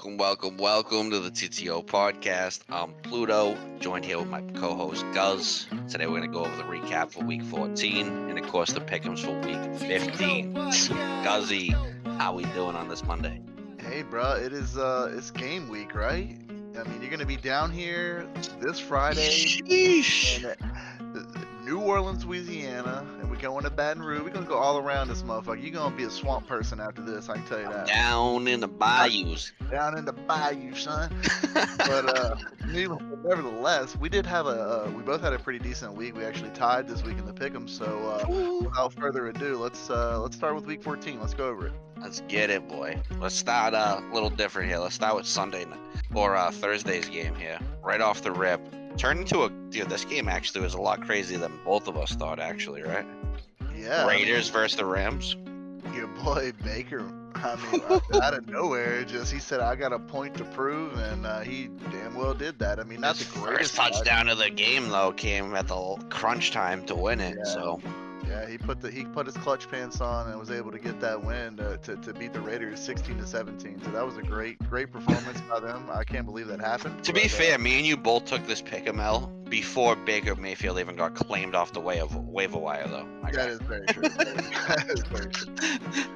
Welcome to the TTO Podcast. I'm Pluto, joined here with my co-host Guz. Today we're going to go over the recap for Week 14 and, of course, the pick'ems for Week 15. Guzzy, how we doing on this Monday? Hey, bro, it's game week, right? I mean, you're going to be down here this Friday. Sheesh. New Orleans, Louisiana, and we're going to Baton Rouge. We're going to go all around this motherfucker. You're going to be a swamp person after this, I can tell you that. Down in the bayous. Down in the bayou, son. But nevertheless, we did have we both had a pretty decent week. We actually tied this week in the pick'em. So without further ado, let's start with Week 14. Let's go over it. Let's get it, boy. Let's start a little different here. Let's start with Sunday night or Thursday's game here, right off the rip. Turned into this game actually was a lot crazier than both of us thought, actually, right? Yeah. Raiders versus the Rams. Your boy Baker, I mean, out of nowhere, he said, I got a point to prove, and he damn well did that. I mean, not the greatest first touchdown of the game, though, came at the crunch time to win it, so... Yeah, he put his clutch pants on and was able to get that win to beat the Raiders 16-17. So that was a great performance by them. I can't believe that happened. To be fair, me and you both took this pick'em L before Baker Mayfield even got claimed off the waiver wire, though. That is very true. That is very true.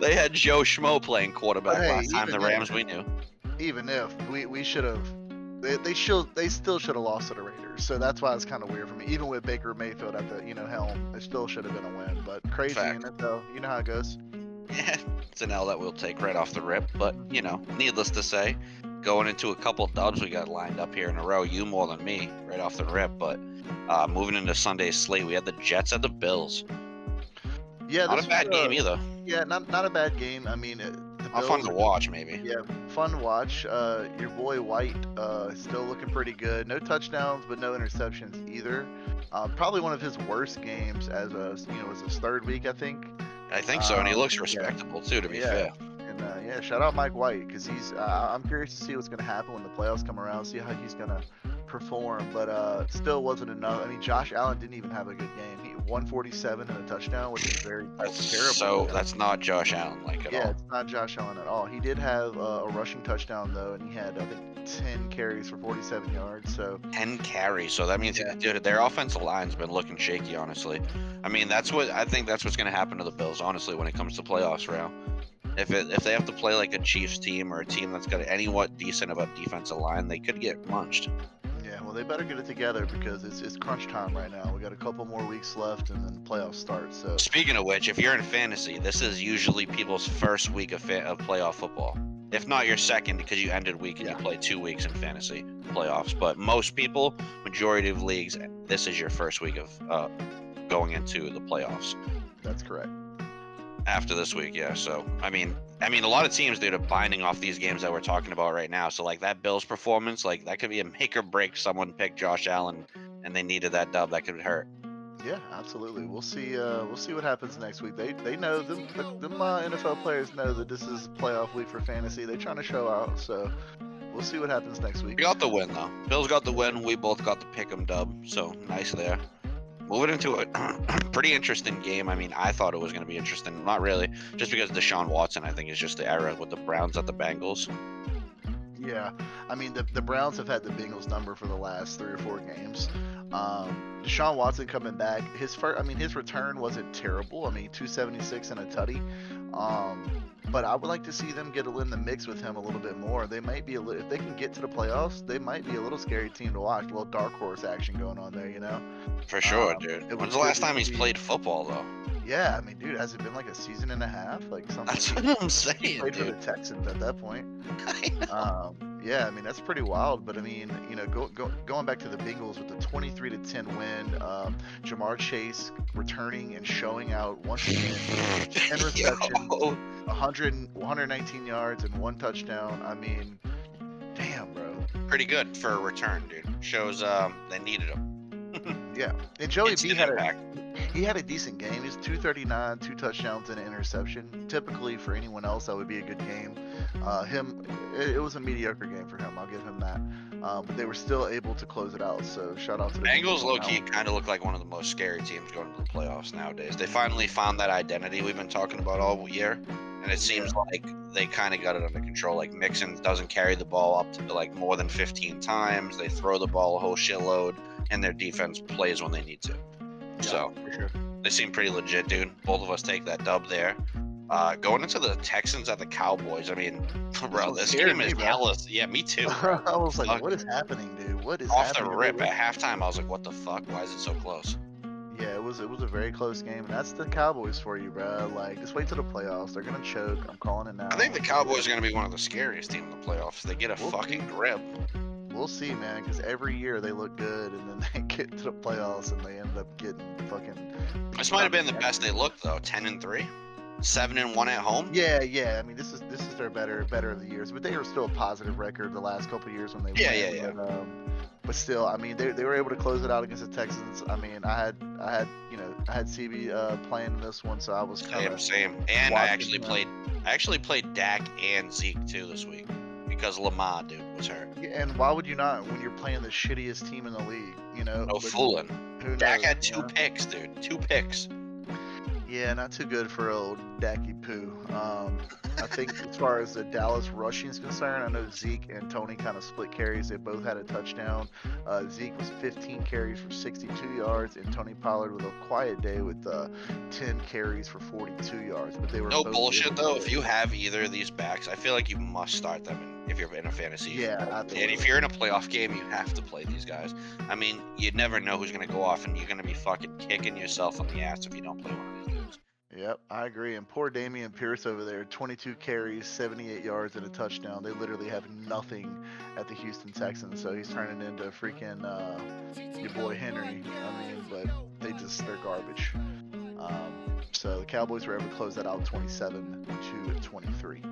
They had Joe Schmo playing quarterback last time. The Rams, we knew. Even if we should have. They still should have lost to the Raiders, so that's why it's kind of weird for me. Even with Baker Mayfield at the helm, it still should have been a win. But crazy in it though, you know how it goes. Yeah, it's an L that we'll take right off the rip. But needless to say, going into a couple dubs we got lined up here in a row. You more than me, right off the rip. But moving into Sunday's slate, we had the Jets at the Bills. Yeah, not a bad game either. Yeah, not a bad game. I mean, fun to watch, maybe. Yeah, fun to watch. Your boy White still looking pretty good. No touchdowns, but no interceptions either. Probably one of his worst games as his third week, I think. I think so, and he looks respectable too, to be fair. And shout out Mike White, because he's. I'm curious to see what's going to happen when the playoffs come around. See how he's going to perform, but still wasn't enough. I mean, Josh Allen didn't even have a good game. He 147 and a touchdown, which is terrible. So that's not Josh Allen at all. Yeah, it's not Josh Allen at all. He did have a rushing touchdown though, and he had I think 10 carries for 47 yards. So 10 carries. So that means dude, their offensive line's been looking shaky, honestly. I mean, I think that's what's going to happen to the Bills, honestly, when it comes to playoffs, Rail. If they have to play like a Chiefs team or a team that's got anyone decent about defensive line, they could get munched. Yeah, well, they better get it together because it's crunch time right now. We got a couple more weeks left, and then the playoffs start. So speaking of which, if you're in fantasy, this is usually people's first week of playoff football. If not your second, because you ended week and you played 2 weeks in fantasy playoffs. But most people, majority of leagues, this is your first week of going into the playoffs. That's correct. After this week, yeah. So I mean, a lot of teams, dude, are binding off these games that we're talking about right now. So like that Bills performance, like that could be a make or break. Someone picked Josh Allen and they needed that dub. That could hurt. Yeah, absolutely. We'll see. We'll see what happens next week. They know them NFL players know that this is playoff week for fantasy. They're trying to show out. So we'll see what happens next week. We got the win though. Bills got the win. We both got the pick'em dub. So nice there. Moving into a pretty interesting game. I mean, I thought it was going to be interesting. Not really, just because Deshaun Watson, I think, is just the era with the Browns at the Bengals. Yeah, I mean, the Browns have had the Bengals number for the last 3 or 4 games. Deshaun Watson coming back. His return wasn't terrible. I mean, 276 and a tutty. But I would like to see them get in the mix with him a little bit more. They might be if they can get to the playoffs, they might be a little scary team to watch. A little dark horse action going on there, For sure, dude. When's the last time he's played football, though? Yeah, I mean, dude, has it been like a season and a half? Like something. That's what I'm saying, he played dude. for the Texans at that point. Yeah, I mean, that's pretty wild. But I mean, going back to the Bengals with the 23-10 win, Jamar Chase returning and showing out once again. 10 receptions, 119 yards, and 1 touchdown. I mean, damn, bro. Pretty good for a return, dude. Shows they needed him. Yeah, and Joey B had a decent game. He's 239, 2 touchdowns and an interception. Typically, for anyone else, that would be a good game. It was a mediocre game for him. I'll give him that. But they were still able to close it out. So shout out to the Bengals. Low-key kind of look like one of the most scary teams going to the playoffs nowadays. They finally found that identity we've been talking about all year. And it seems like they kind of got it under control. Like Mixon doesn't carry the ball up to like more than 15 times. They throw the ball a whole shitload, and their defense plays when they need to. Yeah, so for sure. They seem pretty legit, dude. Both of us take that dub there. Going into the Texans at the Cowboys, I mean, bro, this game is hella. Yeah, me too. I was like, what is happening, dude? What is off happening? the rip at halftime? I was like, what the fuck? Why is it so close? Yeah, it was a very close game, and that's the Cowboys for you, bro. Like, just wait till the playoffs. They're gonna choke. I'm calling it now. I think the Cowboys are gonna be one of the scariest teams in the playoffs. They get a fucking grip. We'll see, man, because every year they look good, and then they get to the playoffs and they end up getting fucking. This might have been the best they looked though. 10-3, 7-1 at home. Yeah. I mean, this is their better of the years, but they were still a positive record the last couple of years when they won. Yeah. But still, I mean, they were able to close it out against the Texans. I mean, I had CB playing in this one, so I was kind of same. And I actually played Dak and Zeke too this week because Lamar, dude, was hurt. Yeah, and why would you not when you're playing the shittiest team in the league? You know, no fooling. Dak had 2 picks, dude. 2 picks. Yeah, not too good for old Dacky Poo. I think as far as the Dallas rushing is concerned, I know Zeke and Tony kind of split carries. They both had a touchdown. Zeke was 15 carries for 62 yards, and Tony Pollard with a quiet day with 10 carries for 42 yards. But they were no bullshit though. If you have either of these backs, I feel like you must start them if you're in a fantasy. Yeah, absolutely. And if you're in a playoff game, you have to play these guys. I mean, you never know who's gonna go off, and you're gonna be fucking kicking yourself in the ass if you don't play one of these dudes. Yep, I agree. And poor Dameon Pierce over there, 22 carries, 78 yards, and a touchdown. They literally have nothing at the Houston Texans, so he's turning into freaking your boy Henry. I mean, but they're garbage. So the Cowboys were able to close that out 27-23.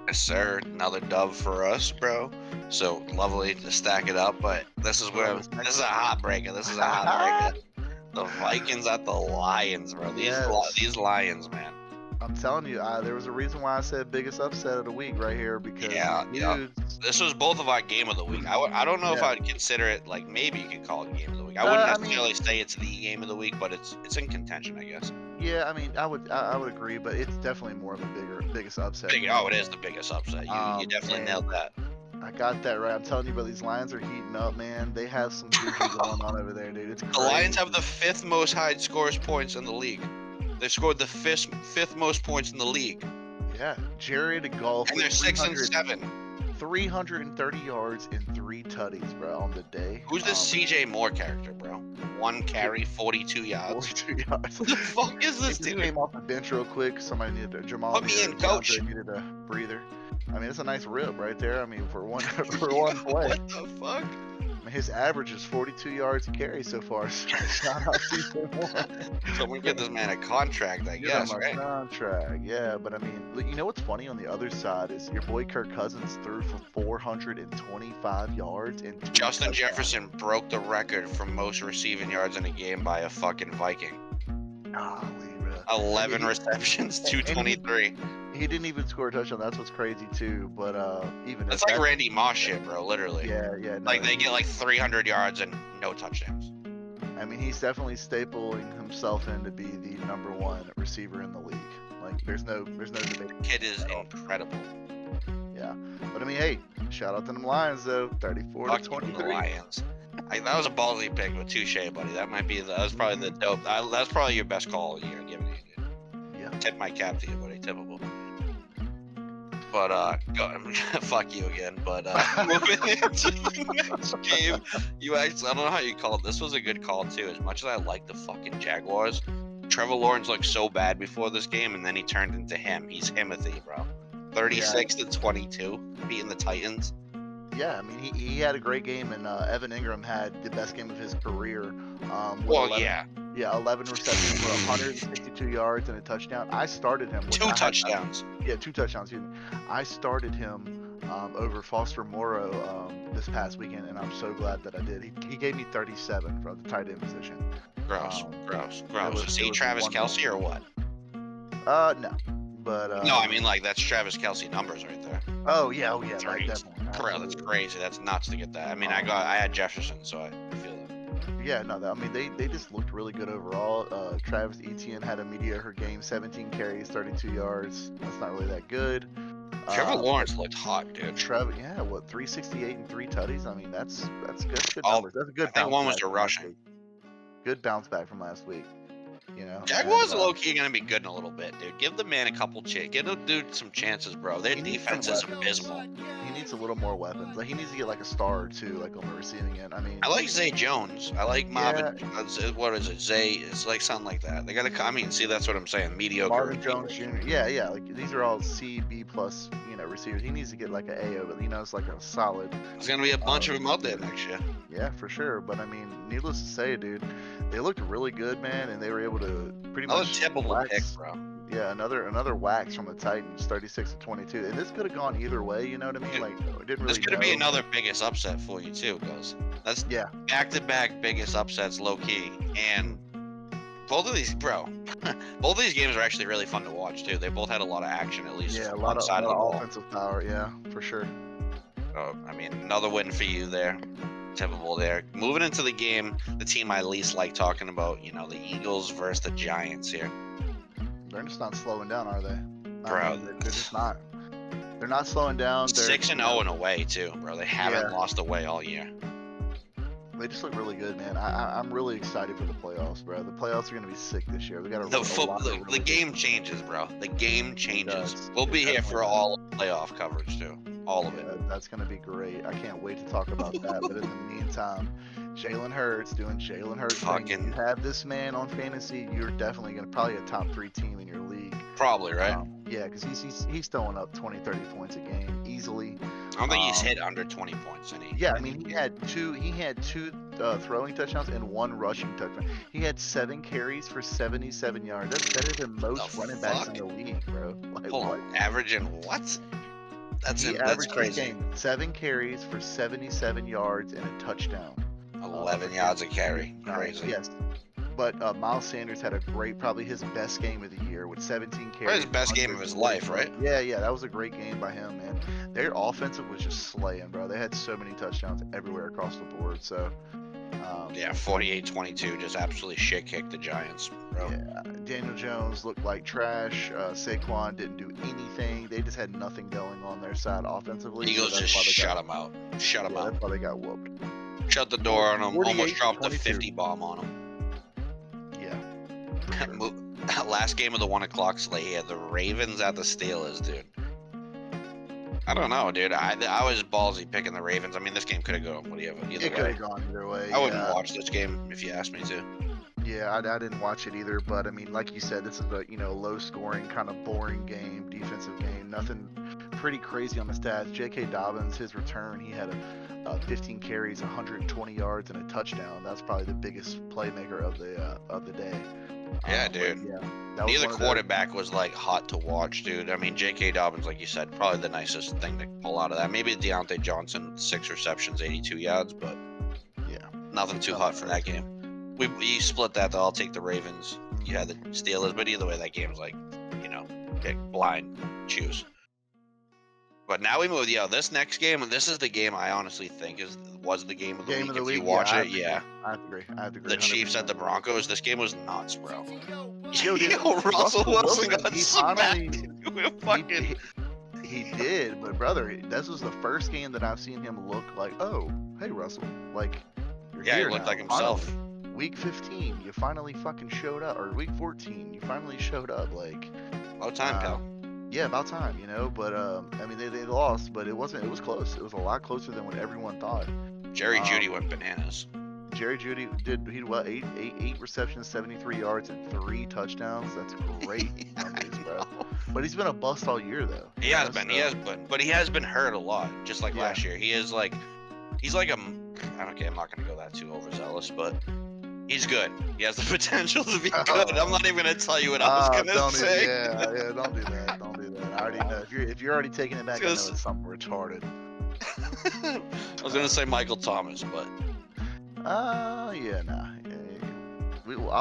Yes, sir. Another dub for us, bro. So lovely to stack it up, but this is a hot breaker. This is a hot breaker. The Vikings at the Lions, bro. These Lions, man. I'm telling you, there was a reason why I said biggest upset of the week right here because this was both of our game of the week. I don't know if I'd consider it like maybe you could call it game of the week. I wouldn't necessarily say it's the game of the week, but it's in contention, I guess. Yeah, I mean, I would agree, but it's definitely more of a biggest upset. It is the biggest upset. You definitely nailed that. I got that right. I'm telling you, but these Lions are heating up, man. They have some juju going on over there, dude. It's crazy. The Lions have the 5th most high scores points in the league. They scored the fifth most points in the league. Yeah, Jared Goff. And they're 6-7. 330 yards and 3 tutties, bro, on the day. Who's this CJ Moore character, bro? 1 carry, 42 yards. 42 yards. What the fuck is this dude? He came off the bench real quick. Somebody needed a coach needed a breather. I mean, it's a nice rip right there. I mean, for one play. What the fuck? I mean, his average is 42 yards a carry so far. So shout out CJ Moore. So we get this man a contract, I guess, right? Contract, yeah. But I mean, you know what's funny on the other side is your boy Kirk Cousins threw for 425 yards and 2 Justin touchdowns. Jefferson broke the record for most receiving yards in a game by a fucking Viking. 11 receptions, 223. He didn't even score a touchdown. That's what's crazy too. But even it's like Randy Moss shit, bro. Literally. Yeah. No, like they get like 300 yards and no touchdowns. I mean, he's definitely stapling himself in to be the #1 receiver in the league. Like, there's no debate. The kid is incredible. Yeah, but I mean, hey, shout out to them Lions though, 34-23. The Lions. That was a ballsy pick, but touche, buddy. That was probably the dope. That's probably your best call you're giving it. Yeah. Tip my cap to you, buddy. Tippable. But fuck you again. But moving into the next game, I don't know how you call it. This was a good call too. As much as I like the fucking Jaguars, Trevor Lawrence looked so bad before this game, and then he turned into him. He's Himothy, bro. 36-22, beating the Titans. Yeah, I mean, he had a great game, and Evan Ingram had the best game of his career. 11 receptions for 162 yards and a touchdown. I started him. 2 touchdowns. 2 touchdowns. Excuse me. I started him over Foster Moreau this past weekend, and I'm so glad that I did. He gave me 37 from the tight end position. Gross. Is he Travis Kelce or what? No. But no, I mean, like, that's Travis Kelce numbers right there. Oh yeah, 30. Correct. That's crazy. That's nuts to get that. I mean, I had Jefferson, so I feel that. Yeah, no, I mean they just looked really good overall. Travis Etienne had a mediocre game, 17 carries, 32 yards. That's not really that good. Trevor Lawrence looked hot, dude. Trevor, yeah, what 368 and 3 tutties? I mean that's good All, numbers. That's a good. I think bounce one was back a from last rushing. week. Good bounce back from last week. You know, Jaguars are low key gonna be good in a little bit, dude. Give the man a couple give the dude some chances, bro. Their defense is abysmal. He needs a little more weapons. Like he needs to get like a star or two, like on the receiving end. I mean, I like Zay Jones. I like Marvin. What is it? Zay? It's like something like that. They gotta. I mean, see, that's what I'm saying. Mediocre. Marvin Jones Jr. Yeah. Like these are all C, B plus, receivers. He needs to get like an AO, but it's like a solid. There's gonna be a bunch of them out there next year. Yeah, for sure. But I mean, needless to say, dude, they looked really good, man, and they were able to pretty much. Another tippable pick, bro. Yeah, another wax from the Titans, 36-22, and this could have gone either way. You know what I mean? Like, it didn't really. This could be another biggest upset for you too, guys. That's back-to-back biggest upsets, low key, and both of these, bro. Both of these games are actually really fun to watch too. They both had a lot of action, at least. Yeah, a lot of offensive power. Yeah, for sure. I mean, another win for you there. Typical there. Moving into the game, the team I least like talking about, the Eagles versus the Giants here. They're just not slowing down, are they? Bro, they're just not. They're not slowing down. They're 6-0 in away too, bro. They haven't lost away all year. They just look really good, man. I'm really excited for the playoffs, bro. The playoffs are gonna be sick this year. We got the game changes, bro. The game changes. We'll be here for all playoff coverage too. All of it. That's gonna be great. I can't wait to talk about that. But in the meantime, Jalen Hurts doing Jalen Hurts. If you have this man on fantasy, you're definitely probably a top 3 team in your league. Probably, right? Yeah, because he's throwing up 20, 30 points a game easily. I don't think he's hit under 20 points any. Yeah, I mean he had two throwing touchdowns and 1 rushing touchdown. He had 7 carries for 77 yards. That's better than most running backs in the league, bro. Like, hold on, averaging what? That's crazy. 7 carries for 77 yards and a touchdown. 11 yards a carry. Crazy. Yes. But Miles Sanders had probably his best game of the year with 17 carries. Probably his best game of his life, right? Yeah, that was a great game by him, man. Their offensive was just slaying, bro. They had so many touchdowns everywhere across the board. So. 48-22, just absolutely shit kicked the Giants, bro. Yeah, Daniel Jones looked like trash. Saquon didn't do anything. They just had nothing going on their side offensively. Eagles just shut him out. Shut him out. That's why they got whooped. Shut the door on him. Almost dropped the 50 bomb on him. Yeah. Last game of the 1 o'clock slate here, the Ravens at the Steelers, dude. I don't know, dude. I was ballsy picking the Ravens. I mean, this game could have gone either way. It could have gone either way. I wouldn't watch this game if you asked me to. Yeah, I didn't watch it either. But I mean, like you said, this is a low-scoring, kind of boring game, defensive game. Nothing pretty crazy on the stats. J.K. Dobbins, his return, he had 15 carries, 120 yards, and a touchdown. That's probably the biggest playmaker of the day. Yeah, dude. Neither quarterback was like hot to watch, dude. I mean, J.K. Dobbins, like you said, probably the nicest thing to pull out of that. Maybe Deontay Johnson, 6 receptions, 82 yards, but nothing too hot for that game. You split that, though. I'll take the Ravens. You had the Steelers, but either way, that game's like, pick blind, choose. But now we move. This next game, and this is the game I honestly think was the game of the week. If you watch it, I agree. The Chiefs at the Broncos. This game was nuts, bro. Yo, Russell Wilson got smacked. He did, but brother, this was the first game that I've seen him look like, oh, hey Russell, like you're here he looked now. like himself. Finally. Week 15, you finally fucking showed up, or week 14, you finally showed up. Like, about time, pal. Yeah, about time, But I mean, they lost, but it was close. It was a lot closer than what everyone thought. Jerry Jeudy went bananas. Jerry Jeudy did eight receptions, 73 yards, and 3 touchdowns. That's great numbers, bro. But he's been a bust all year, though. He has been, but he has been hurt a lot, just like last year. He's like I'm not gonna go that too overzealous, but he's good. He has the potential to be good. I'm not even gonna tell you what I was gonna say. Don't do that. Don't do that. I already know. If you're already taking it back, I know it's something retarded. I was gonna say Michael Thomas, but. I'll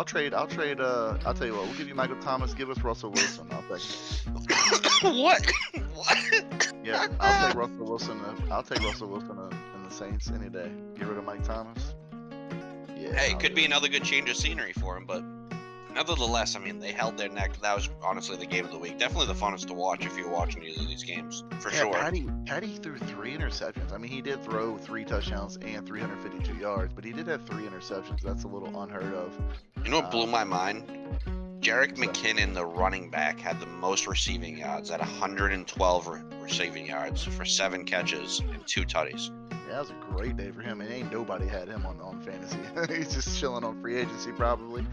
trade. I'll tell you what. We'll give you Michael Thomas. Give us Russell Wilson. I'll take it. What? Yeah, I'll take Russell Wilson. I'll take Russell Wilson in the Saints any day. Get rid of Mike Thomas. Yeah. Hey, it could be another good change of scenery for him, but nevertheless, I mean, they held their neck. That was honestly the game of the week. Definitely the funnest to watch if you're watching either of these games, for sure. Patty threw 3 interceptions. I mean, he did throw 3 touchdowns and 352 yards, but he did have 3 interceptions. That's a little unheard of. You know what blew my mind? Jerick McKinnon, the running back, had the most receiving yards at 112 receiving yards for 7 catches and 2 tutties. Yeah, that was a great day for him, and ain't nobody had him on fantasy. He's just chilling on free agency, probably.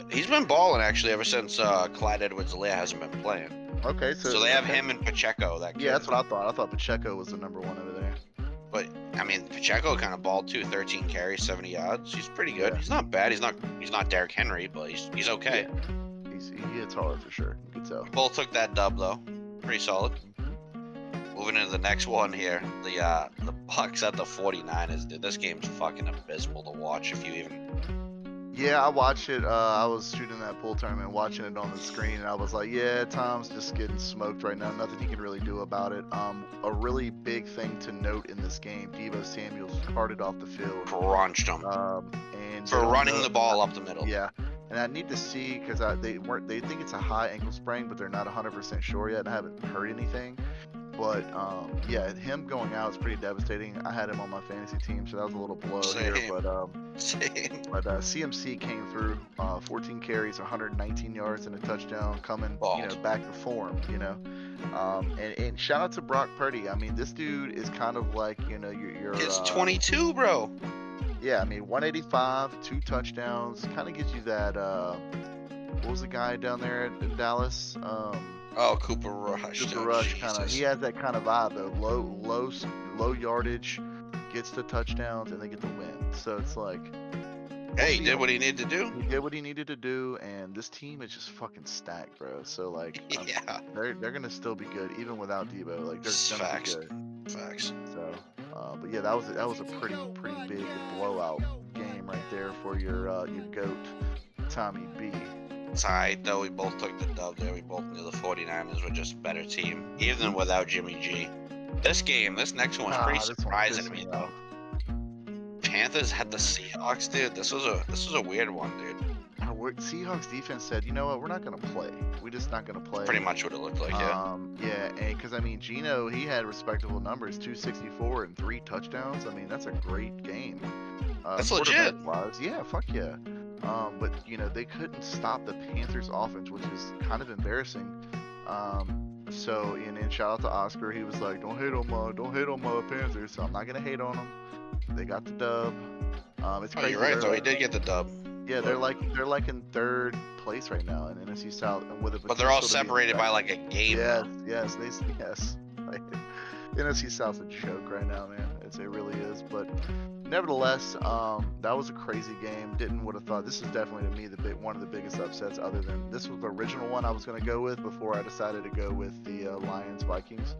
He's been balling, actually, ever since Clyde Edwards-Helaire hasn't been playing. Okay, so they have him and Pacheco. Yeah, that's what I thought. I thought Pacheco was the number 1 over there. But, I mean, Pacheco kind of balled, too. 13 carries, 70 yards. He's pretty good. Yeah. He's not bad. He's not Derrick Henry, but he's okay. Yeah. He hits hard for sure. You can tell. Both took that dub, though. Pretty solid. Moving into the next one here, the Bucks at the 49ers. Dude, this game's fucking abysmal to watch if you even... Yeah, I watched it. I was shooting that pool tournament, watching it on the screen, and I was like, yeah, Tom's just getting smoked right now. Nothing he can really do about it. A really big thing to note in this game, Deebo Samuel's carted off the field. Crunched him. And for running the ball up the middle. Yeah. And I need to see, because they think it's a high ankle sprain, but they're not 100% sure yet. I haven't heard anything. But, yeah, him going out is pretty devastating. I had him on my fantasy team, so that was a little blow here. But CMC came through, 14 carries, 119 yards, and a touchdown, coming, back to form, And shout out to Brock Purdy. I mean, this dude is kind of like, your It's 22, bro. Yeah, I mean, 185, 2 touchdowns, kind of gives you that, what was the guy down there in Dallas? Cooper Rush. Cooper Rush, kind of. He has that kind of vibe though. Low yardage, gets the touchdowns, and they get the win. So it's like, hey, he did what he needed to do. He did what he needed to do, and this team is just fucking stacked, bro. So like, yeah, they're gonna still be good even without Deebo. Like, they're gonna be good. Facts. So, but yeah, that was a pretty big blowout game right there for your goat, Tommy B. It's alright, though. We both took the dub there. We both knew the 49ers were just a better team, even without Jimmy G. This next one was pretty surprising to me, though. Panthers had the Seahawks, dude. This was a weird one, dude. Seahawks defense said, you know what, we're not gonna play. We're just not gonna play. Pretty much what it looked like, yeah. Yeah, and because I mean, Geno, he had respectable numbers, 264 and 3 touchdowns. I mean, that's a great game. That's legit. Yeah, fuck yeah. But they couldn't stop the Panthers offense, which is kind of embarrassing. So, and then shout out to Oscar. He was like, don't hate on my Panthers. So I'm not gonna hate on them. They got the dub. It's crazy. You're right, though. He did get the dub. Yeah, they're like in 3rd place right now in NFC South, but they're all separated by like a game. Yes. Like, NFC South's a joke right now, man. It really is. But nevertheless, that was a crazy game. Would have thought. This is definitely to me one of the biggest upsets. Other than this was the original one I was going to go with before I decided to go with the Lions Vikings,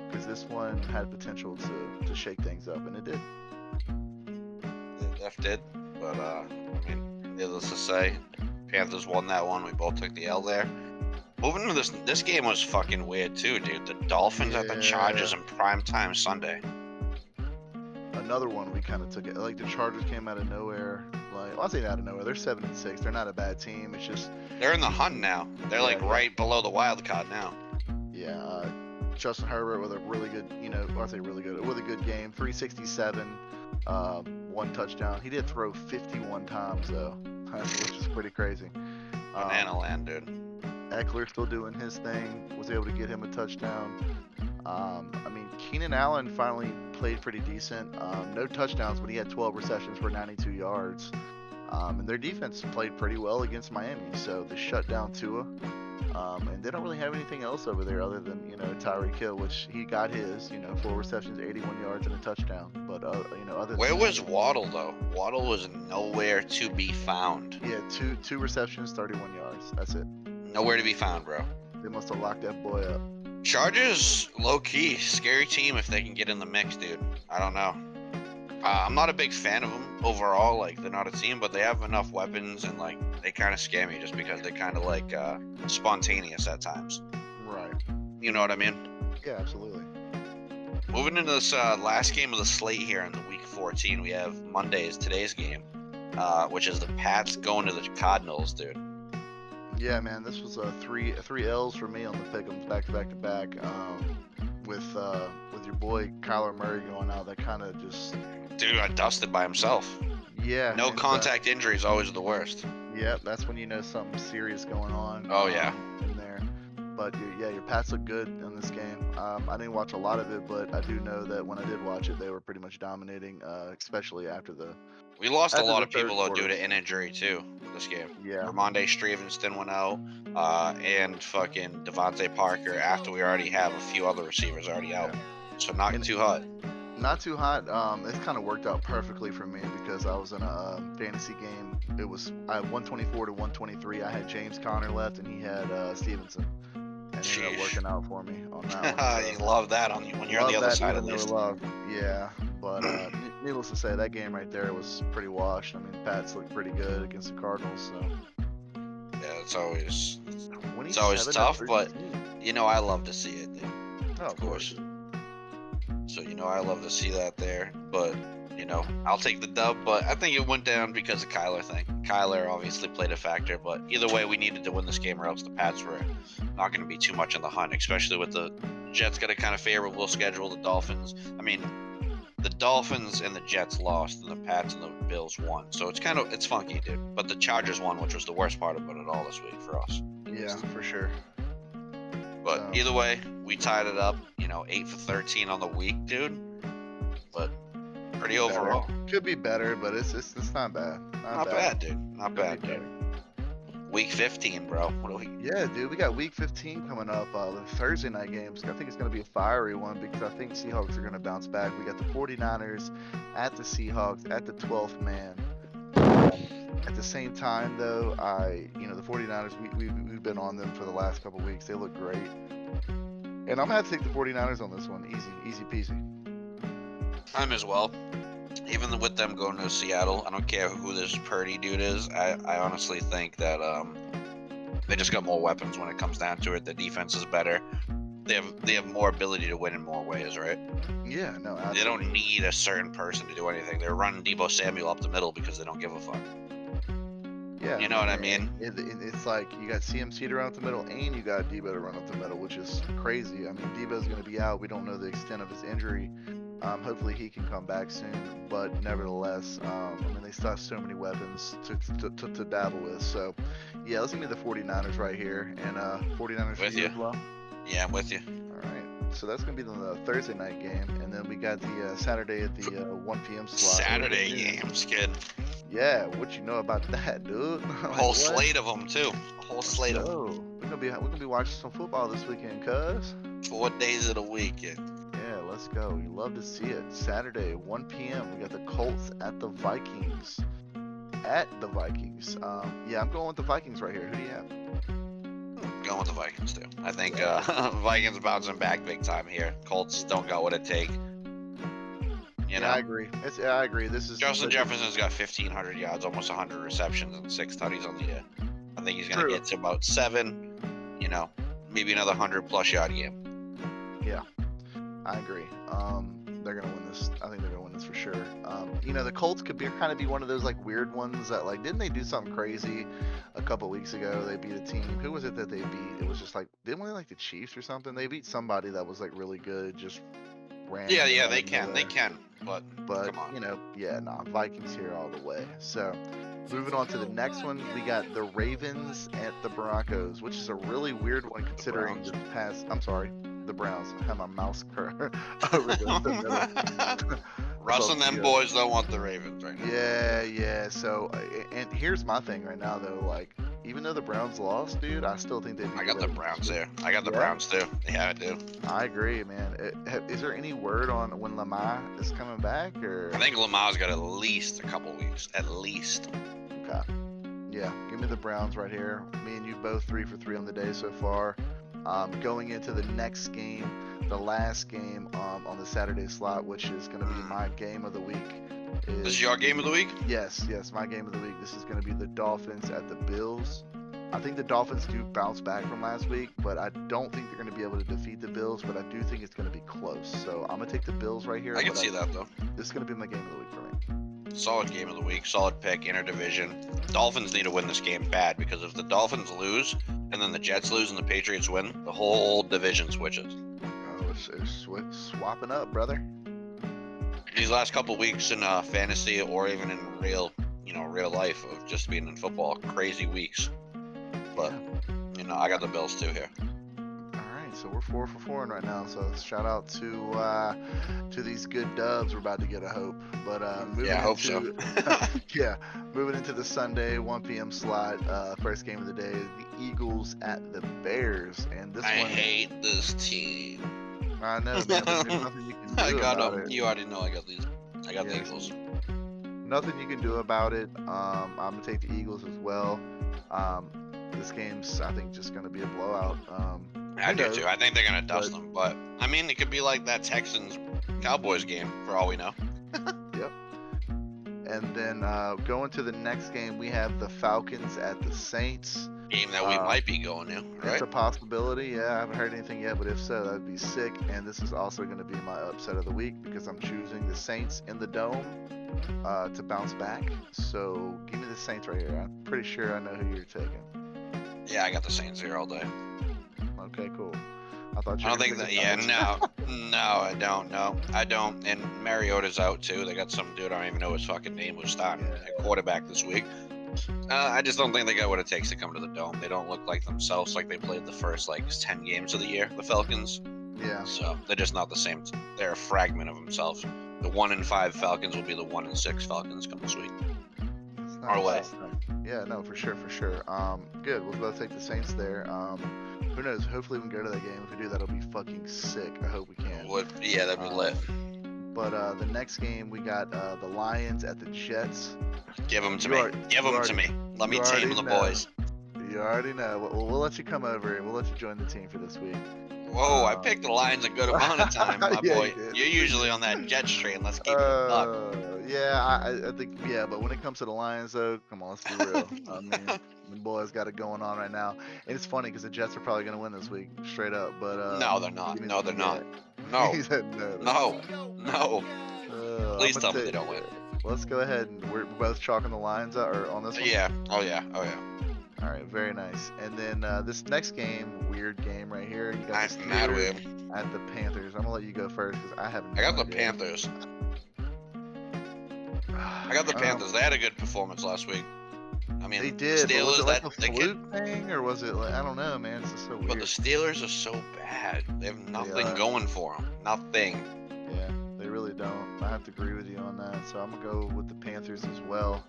because this one had potential to shake things up, and it did. It did, but I mean, needless to say, Panthers won that one. We both took the L there. Moving to this game was fucking weird too, dude. The Dolphins at the Chargers in primetime Sunday. Another one we kind of took it. Like, the Chargers came out of nowhere. Like, well, I say out of nowhere. They're 7-6. They're not a bad team. It's just they're in the hunt now. They're right below the wild card now. Yeah. Justin Herbert with a really good, I say really good, with a good game. 367, 1 touchdown. He did throw 51 times though, which is pretty crazy. Banana land, dude. Eckler still doing his thing. Was able to get him a touchdown. I mean, Keenan Allen finally played pretty decent. No touchdowns, but he had 12 receptions for 92 yards. And their defense played pretty well against Miami, so they shut down Tua. And they don't really have anything else over there other than, Tyreek Hill, which he got his, 4 receptions, 81 yards, and a touchdown. But, other where than was Waddle, though? Waddle was nowhere to be found. Yeah, two receptions, 31 yards. That's it. Nowhere to be found, bro. They must have locked that boy up. Chargers, low-key, scary team if they can get in the mix, dude. I don't know. I'm not a big fan of them overall. Like, they're not a team, but they have enough weapons, and, like, they kind of scare me just because they're kind of, like, spontaneous at times. Right. You know what I mean? Yeah, absolutely. Moving into this last game of the slate here in the Week 14, we have Monday is today's game. which is the Pats going to the Cardinals, dude. Yeah, man, this was three L's for me on the pick'ems back to back. With your boy Kyler Murray going out, that kind of just Dude got dusted by himself. Yeah. No contact injury is always the worst. Yeah, that's when you know something serious going on. Oh yeah. In there. But your Pats look good in this game. I didn't watch a lot of it, but I do know that when I did watch it, they were pretty much dominating, especially after the. We lost a lot of people though quarter. due to an injury too this game. Yeah. Ramondre Stevenson went out, and fucking Devontae Parker after we already have a few other receivers already out. So not too hot. Not too hot. It kind of worked out perfectly for me because I was in a fantasy game. I had 124 to 123. I had James Conner left, and he had Stevenson. And it ended up working out for me on that one. You love that when you're on the other side at least. Yeah, but needless to say, that game right there was pretty washed. I mean, Pats looked pretty good against the Cardinals. So. Yeah, it's always tough, but I love to see it, dude. Oh, of course. So, I love to see that there. But, I'll take the dub. But I think it went down because of Kyler thing. Kyler obviously played a factor. But either way, we needed to win this game or else the Pats were not going to be too much in the hunt, especially with the Jets got a kind of favorable schedule. The Dolphins, the Dolphins and the Jets lost, and the Pats and the Bills won. So it's funky, dude. But the Chargers won, which was the worst part about it all this week for us. Yeah, for sure. But either way, we tied it up, 8 for 13 on the week, dude. But pretty overall. Could be better, but it's not bad. Not bad, dude. Not bad, dude. Week 15, bro. Yeah, dude, we got week 15 coming up. The Thursday night games. I think it's going to be a fiery one because I think Seahawks are going to bounce back. We got the 49ers at the Seahawks at the 12th man. At the same time, though, the 49ers, we've been on them for the last couple weeks. They look great. And I'm going to have to take the 49ers on this one. Easy peasy. I'm as well. Even with them going to Seattle, I don't care who this Purdy dude is. I honestly think that they just got more weapons when it comes down to it. The defense is better. They have more ability to win in more ways, right? Yeah, no, absolutely. They don't need a certain person to do anything. They're running Deebo Samuel up the middle because they don't give a fuck. Yeah, you know what I mean? It's like you got CMC to run up the middle, and you got Deebo to run up the middle, which is crazy. I mean, Deebo's going to be out. We don't know the extent of his injury. Hopefully he can come back soon, but nevertheless, they still have so many weapons to dabble with. So, yeah, let's give me the 49ers right here, and 49ers with you as well. Yeah, I'm with you. All right, so that's gonna be the Thursday night game, and then we got the Saturday at the 1 p.m. slot. Saturday games, kid. Yeah, what you know about that, dude? A whole slate of them too. A whole slate of them. We're gonna be watching some football this weekend, cuz. 4 days of the week, kid. Let's go. You love to see it. Saturday, 1 p.m. We got the Colts at the Vikings. I'm going with the Vikings right here. Who do you have? Going with the Vikings too. I think Vikings bouncing back big time here. Colts don't got what it take. I agree. I agree. This is Justin Jefferson's got 1,500 yards, almost 100 receptions, and 6 tutties on the year. I think he's gonna get to about 7. Maybe another 100+ yard game. Yeah. I agree. They're gonna win this. I think they're gonna win this for sure. The Colts could kind of be one of those like weird ones that didn't they do something crazy a couple weeks ago? They beat a team. Who was it that they beat? It was just didn't they like the Chiefs or something? They beat somebody that was really good. Just ran. Yeah, they can. They can. But come on. Vikings here all the way. So. Moving on to the next one, we got the Ravens at the Broncos, which is a really weird one considering the past. I'm sorry, the Browns. I have my mouse over the Russ and them boys don't want the Ravens right now. Yeah. So, and here's my thing right now though. Even though the Browns lost, dude, I still think they. I got the Browns there. I got the Browns too. Yeah, I do. I agree, man. Is there any word on when Lamar is coming back, or? I think Lamar's got at least a couple weeks, at least. Okay. Yeah, give me the Browns right here. Me and you both 3 for 3 on the day so far. Going into the next game, the last game on the Saturday slot, which is going to be my game of the week. This is your game of the week? Yes, my game of the week. This is going to be the Dolphins at the Bills. I think the Dolphins do bounce back from last week, but I don't think they're going to be able to defeat the Bills, but I do think it's going to be close. So I'm going to take the Bills right here. I can see that, though. This is going to be my game of the week for me. Solid game of the week. Solid pick. Interdivision. Dolphins need to win this game bad because if the Dolphins lose and then the Jets lose and the Patriots win, the whole division switches. Oh, it's swapping up, brother. These last couple weeks in fantasy or even in real life of just being in football, crazy weeks. But I got the Bills too here. So we're 4 for 4 right now. So shout out to these good dubs we're about to get. I hope. But moving into the Sunday 1 p.m. slot. First game of the day, the Eagles at the Bears, and this I hate this team. I know, man. But there's nothing you can do about it. You already know I got these. I got the Eagles. Nothing you can do about it. I'm gonna take the Eagles as well. This game's, I think, just gonna be a blowout. I do too. I think they're gonna dust them, but I mean, it could be like that Texans Cowboys game for all we know. Yep. And then going to the next game, we have the Falcons at the Saints. Game that we might be going to, right? It's a possibility. Yeah, I haven't heard anything yet, but if so, that'd be sick. And this is also going to be my upset of the week because I'm choosing the Saints in the Dome to bounce back. So give me the Saints right here. I'm pretty sure I know who you're taking. Yeah, I got the Saints here all day. Okay, cool. I thought you. I don't think that. Yeah, no, I don't. No, I don't. And Mariota's out too. They got some dude I don't even know his fucking name who's starting at quarterback this week. I just don't think they got what it takes to come to the Dome. They don't look like themselves like they played the first 10 games of the year. The Falcons. Yeah. So they're just not the same. They're a fragment of themselves. The 1-5 Falcons will be the 1-6 Falcons come this week. Our way. Yeah, no, for sure. Good. We'll both take the Saints there. Who knows? Hopefully we can go to that game. If we do, that'll be fucking sick. I hope we can. Yeah, that'd be lit. But the next game, we got the Lions at the Jets. Give them to me. Give them to me. Let me tame the boys. You already know. We'll let you come over and we'll let you join the team for this week. Whoa, I picked the Lions a good amount of time, my boy. You're usually on that Jets train. Let's keep it a buck. Yeah, I think, but when it comes to the Lions, though, come on, let's be real. I mean, the boys got it going on right now. And it's funny because the Jets are probably going to win this week, straight up. But no, they're not. No, they're not. No. He said no. Please tell me they don't win. Let's go ahead and we're both chalking the Lions up or on this one. Yeah. Oh yeah. All right, very nice. And then this next game, weird game right here. You got the Steelers at the Panthers. I'm gonna let you go first because I haven't. I got the Panthers. They had a good performance last week. I mean, they did. The Steelers, was it like a fluke thing, or was it I don't know, man. It's just so weird. But the Steelers are so bad. They have nothing going for them. Nothing. Yeah, they really don't. I have to agree with you on that. So I'm gonna go with the Panthers as well.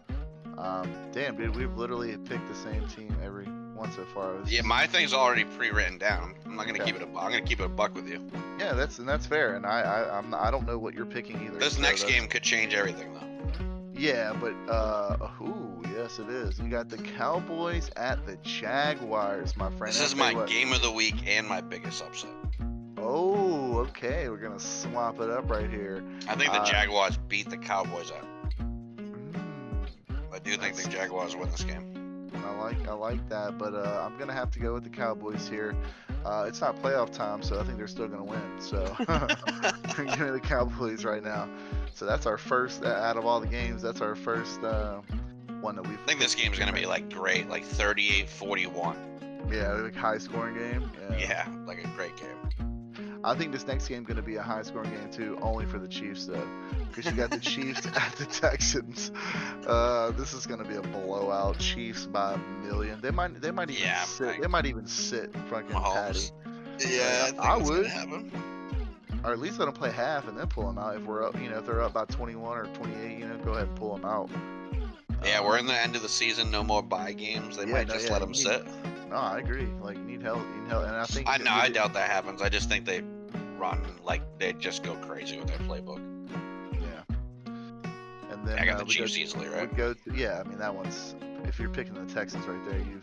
Damn, dude, we've literally picked the same team every one so far. Yeah, my thing's already pre-written down. I'm not gonna keep it. I'm gonna keep it a buck with you. Yeah, that's fair, and I don't know what you're picking either. This next game could change everything, though. Yeah, but yes, it is. You got the Cowboys at the Jaguars, my friend. This is my game of the week and my biggest upset. Oh, okay. We're gonna swap it up right here. I think the Jaguars beat the Cowboys out. I do think the Jaguars win this game. I like that, but I'm gonna have to go with the Cowboys here. It's not playoff time, so I think they're still gonna win. So I'm giving the Cowboys right now. So that's our first out of all the games. That's our first one that we. I think this game is gonna be great, 38-41. Yeah, like high scoring game. Yeah, like a great game. I think this next game is going to be a high-scoring game too, only for the Chiefs though, because you got the Chiefs at the Texans. This is going to be a blowout. Chiefs by a million. They might even sit. They might even sit fucking Patty. Yeah, I would. Or at least let them play half and then pull them out. If we're up, if they're up by 21 or 28, go ahead and pull them out. Yeah, we're in the end of the season. No more bye games. They might just let them sit. No, I agree. You need help. And I think. I doubt that happens. I just think they run they just go crazy with their playbook. Yeah. And then I got the Chiefs easily, right? That one's. If you're picking the Texans right there, you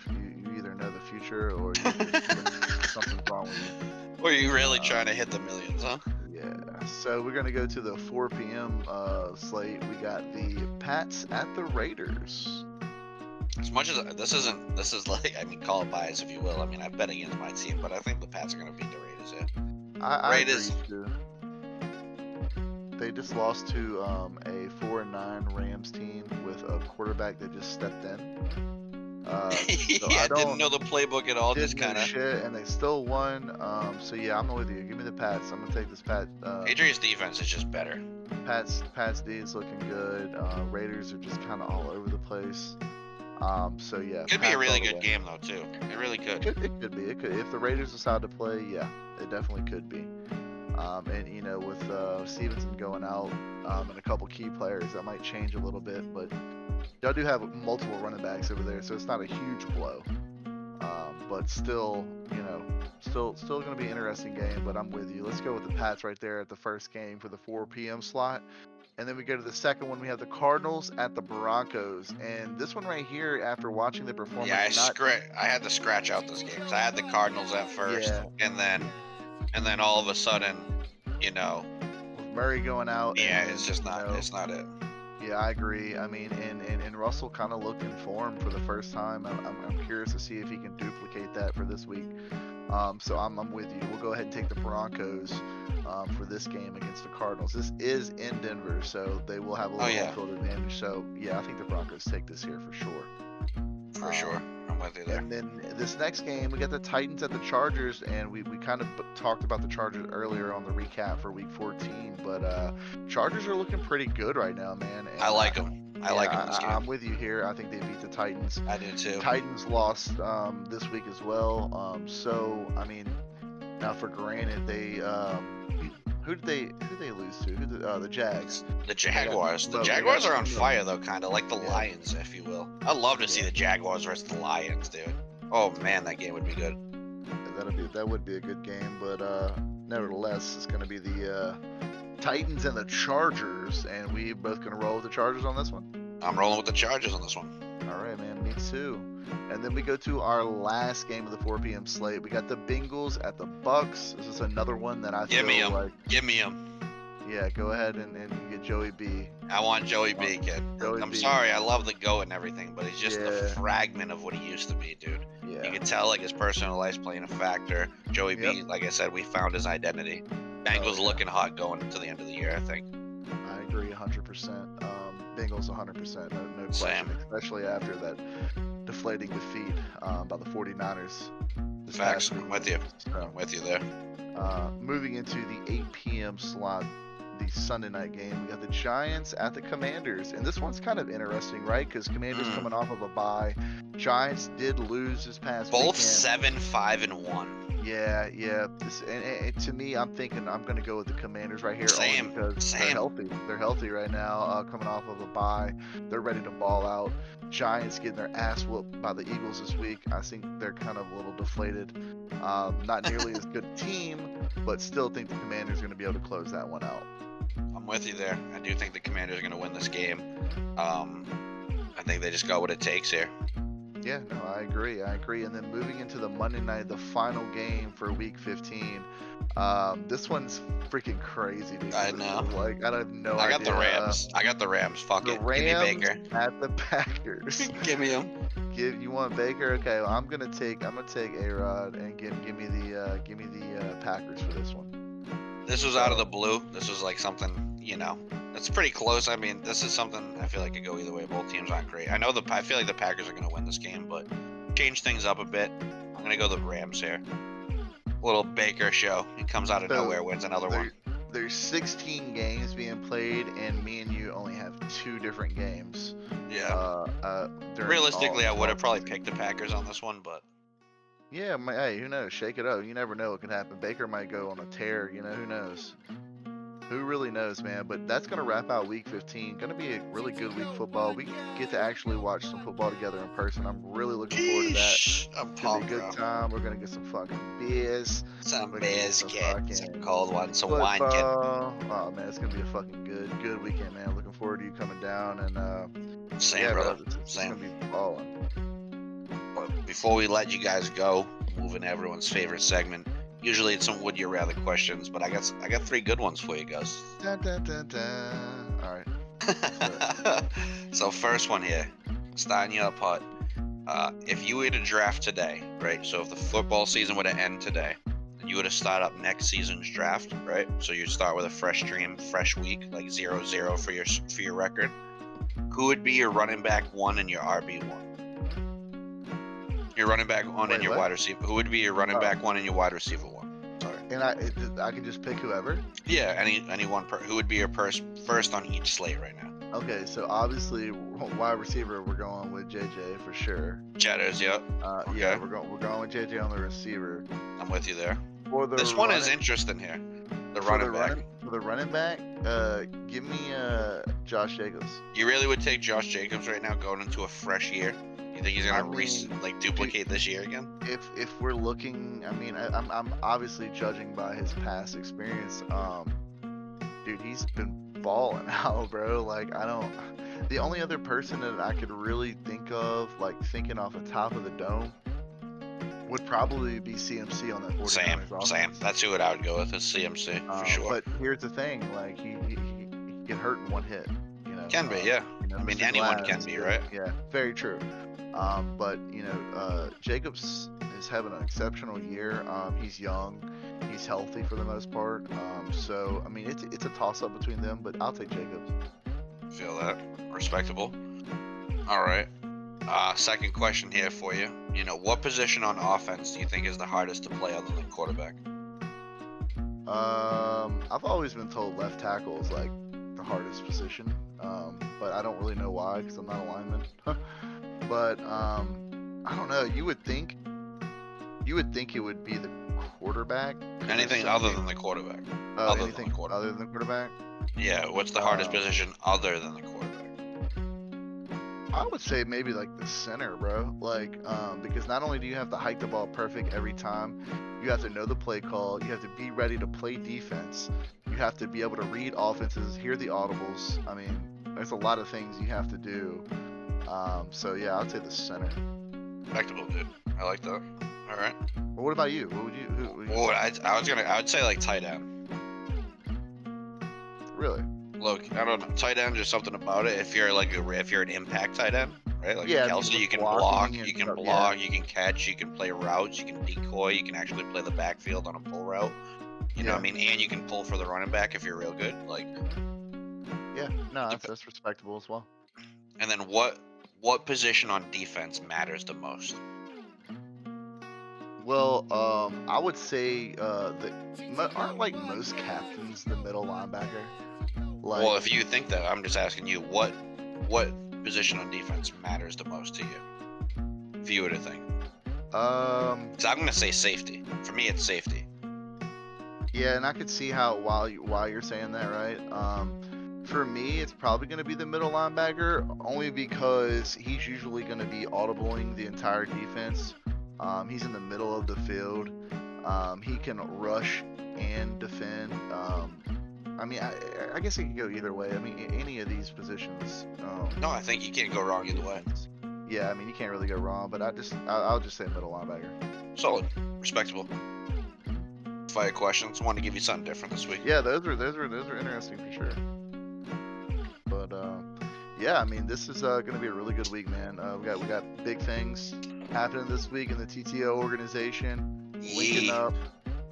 either know the future or something's wrong with you. Or are you really trying to hit the millions, huh? Yeah. So we're gonna go to the 4 p.m. Slate. We got the Pats at the Raiders. As much as this is call it bias if you will. I bet against my team, but I think the Pats are gonna beat the Raiders. Yeah. I agree too. they just lost to a 4-9 Rams team with a quarterback that just stepped in. So Yeah, I didn't know the playbook at all. Just didn't know kind of. shit, and they still won. So yeah, I'm with you. Give me the Pats. I'm gonna take this Pat. Patriots defense is just better. Pats D is looking good. Raiders are just kind of all over the place. So yeah, Could be a Pats really all the good way. game though too. It really could. It could be. It could if the Raiders decide to play. Yeah, it definitely could be. And you know, with Stevenson going out and a couple key players, that might change a little bit. But y'all do have multiple running backs over there, so it's not a huge blow. But still, you know, still going to be an interesting game. But I'm with you. Let's go with the Pats right there at the first game for the 4 p.m. slot. And then we go to the second one. We have the Cardinals at the Broncos. And this one right here, after watching the performance, Yeah, I had to scratch out this game because I had the Cardinals at first, Yeah. and then all of a sudden, you know, with Murray going out. yeah, and, it's just not. you know, It's not it. Yeah, I agree. I mean, and Russell kind of looked in form for the first time. I'm curious to see if he can duplicate that for this week. So I'm with you. We'll go ahead and take the Broncos for this game against the Cardinals. This is in Denver, so they will have a little home field advantage. So yeah, I think the Broncos take this here for sure. For sure. I'm with you there. And then this next game, we got the Titans at the Chargers, and we kind of talked about the Chargers earlier on the recap for Week 14. But Chargers are looking pretty good right now, man. And I like them. I like them this game. I'm with you here. I think they beat the Titans. I do too. Titans lost this week as well. So I mean, now for granted, they who did they lose to? The Jags. The Jaguars. Yeah, The but Jaguars we got- are on fire though, kind of like the Yeah. Lions, if you will. I'd love to see the Jaguars versus the Lions, dude. Oh man, that game would be good. That would be a good game, but nevertheless, it's going to be the Titans and the Chargers, and we both going to roll with the Chargers on this one. I'm rolling with the Chargers on this one. All right, man, me too. And then we go to our last game of the 4 p.m. slate. We got the Bengals at the Bucks. This is another one that I Give me feel 'em. like, Give me him. yeah, go ahead and get Joey B. I want Joey B, kid. Joey I'm B. sorry, I love the GOAT and everything, but he's just a Yeah. fragment of what he used to be, dude. Yeah. You can tell like his personal life's playing a factor. Joey B, Yep. like I said, we found his identity. Bengals yeah. looking hot going into the end of the year, I think. I agree 100%. Bengals 100%, no question, Same. especially after that deflating defeat by the 49ers. this Facts. past week. I'm with you. So, I'm with you there. moving into the 8 p.m. slot, the Sunday night game, we got the Giants at the Commanders, and this one's kind of interesting, right? Because Commanders coming off of a bye. Giants did lose this past Both weekend. 7-5-1. Yeah. And to me, I'm thinking I'm going to go with the Commanders right here. Same, Only because same. they're healthy. They're healthy right now, coming off of a bye. They're ready to ball out. Giants getting their ass whooped by the Eagles this week. I think they're kind of a little deflated. Not nearly as good a team, but still think the Commanders are going to be able to close that one out. I'm with you there. I do think the Commanders are going to win this game. I think they just got what it takes here. Yeah, no, I agree. And then moving into the Monday night, the final game for Week 15. This one's freaking crazy, dude. I know. Like, I have no idea. I got the Rams. I got the Rams. Fuck The it. Rams Give me Baker. at the Packers. Give me him. You want Baker? Okay, well, I'm gonna take A-Rod and give me the Packers for this one. This was out of the blue. This was like something, you know, it's pretty close. I mean, this is something I feel like could go either way. Both teams aren't great. I feel like the Packers are going to win this game, but change things up a bit. I'm going to go the Rams here. Little Baker show. He comes out of nowhere, wins another one. There's 16 games being played, and me and you only have 2 different games. Yeah. During Realistically, I all would have probably season. picked the Packers on this one, but Yeah, hey, who knows? Shake it up. You never know what can happen. Baker might go on a tear. You know, who knows? Who really knows, man? But that's going to wrap out Week 15. Going to be a really good week of football. We get to actually watch some football together in person. I'm really looking forward to that. Yeesh, I'm It's going to pumped, be a bro. good time. We're going to get some fucking beers. Some We're gonna get beers, some kid. fucking Some cold ones. Some wine, kid. football. Oh, man, it's going to be a fucking good weekend, man. Looking forward to you coming down. And, Same, yeah, brother. bro, it's Same. going to be balling. But before we let you guys go, moving to everyone's favorite segment. Usually it's some would you rather questions, but I got 3 good ones for you guys. Dun, dun, dun, dun. All right. So first one here, starting you up hot. If you were to draft today, right? So if the football season were to end today, and you were to start up next season's draft, right? So you'd start with a fresh dream, fresh week, like 0-0 for your record. Who would be your running back 1 and your RB1? Your running back 1 and your wide receiver. Who would be your running back 1 and your wide receiver 1? Sorry. And I can just pick whoever? Yeah, any one. Who would be your first on each slate right now? Okay, so obviously wide receiver, we're going with JJ for sure. Cheddars, yep. Okay. Yeah, we're going with JJ on the receiver. I'm with you there. This one is interesting here. The running back. For the running back, give me Josh Jacobs. You really would take Josh Jacobs right now going into a fresh year? You think he's gonna duplicate this year again? If we're looking, I mean, I'm obviously judging by his past experience. Dude, he's been balling out, bro. Like, the only other person that I could really think of, like thinking off the top of the dome, would probably be CMC on that 49ers offense. Same. That's who I would go with, is CMC for sure. But here's the thing, like he get hurt in one hit. You know, can be, yeah. I mean, anyone can be, right? Yeah, very true. But Jacobs is having an exceptional year. He's young, he's healthy for the most part. So I mean, it's a toss up between them, but I'll take Jacobs. Feel that. Respectable. All right. Second question here for you. What position on offense do you think is the hardest to play other than quarterback? I've always been told left tackle is like the hardest position. But I don't really know why, because I'm not a lineman. But I don't know. You would think it would be the quarterback. Anything other than the quarterback. Other than the quarterback? Yeah. What's the hardest position other than the quarterback? I would say maybe like the center, bro. Like, because not only do you have to hike the ball perfect every time, you have to know the play call. You have to be ready to play defense. You have to be able to read offenses, hear the audibles. I mean, there's a lot of things you have to do. So yeah, I'd say the center. Respectable, dude. I like that. All right. Well, what about you? What would you? I would say like tight end. Really? Look, I don't know. Tight end, just something about it. If you're an impact tight end, right? Like Kelsey, you can block, you can catch, you can play routes, you can decoy, you can actually play the backfield on a pull route. You know what I mean? And you can pull for the running back if you're real good. Like. Yeah, no, that's respectable as well. And then what position on defense matters the most? Well, I would say aren't like most captains the middle linebacker? Like, well, if you think that, I'm just asking you, what position on defense matters the most to you? If you were to think. So I'm gonna say safety. For me, it's safety. Yeah, and I could see why you're saying that, right? For me, it's probably going to be the middle linebacker, only because he's usually going to be audibling the entire defense. He's in the middle of the field. He can rush and defend. I mean, I guess it could go either way. I mean, any of these positions. No, I think you can't go wrong either way. Yeah, I mean, you can't really go wrong, but I'll just say middle linebacker. Solid. Respectable. Fire questions. Wanted to give you something different this week. Yeah, those are interesting for sure. But yeah, I mean, this is going to be a really good week, man. We got big things happening this week in the TTO organization, linking up,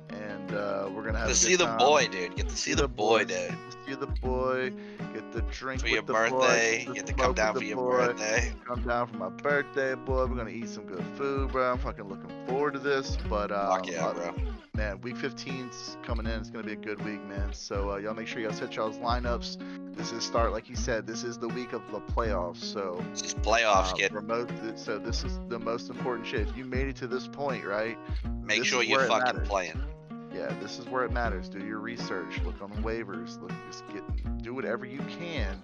and we're gonna have to see the boy, dude. Get to see the boy, dude. See the boy. Get the drink for with your the birthday. Boy, get to come down for your birthday. Come down for my birthday, boy. We're gonna eat some good food, bro. I'm fucking looking forward to this. But fuck yeah, bro. Man, week 15's coming in. It's gonna be a good week, man. So y'all make sure y'all set y'all's lineups. This is like he said, this is the week of the playoffs. So it's just playoffs, kid. So this is the most important shit. If you made it to this point, right? Make sure you're fucking playing. Yeah, this is where it matters. Do your research. Look on the waivers. Do whatever you can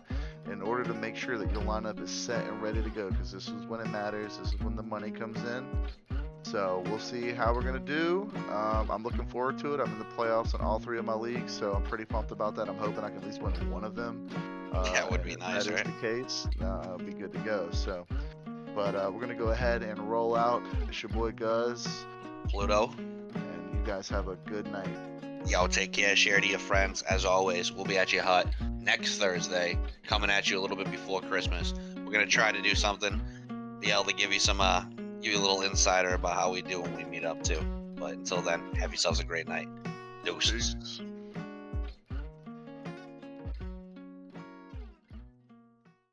in order to make sure that your lineup is set and ready to go. Because this is when it matters. This is when the money comes in. So we'll see how we're gonna do. I'm looking forward to it. I'm in the playoffs in all 3 of my leagues, so I'm pretty pumped about that. I'm hoping I can at least win one of them. Yeah, it would be nice, right? If that is the case, I'll be good to go. So, but we're gonna go ahead and roll out. It's your boy Guz, Pluto, and you guys have a good night. Y'all take care. Share to your friends. As always, we'll be at your hut next Thursday, coming at you a little bit before Christmas. We're gonna try to do something, be able to give you some. Give you a little insider about how we do when we meet up too. But until then, have yourselves a great night. Deuces. Peace.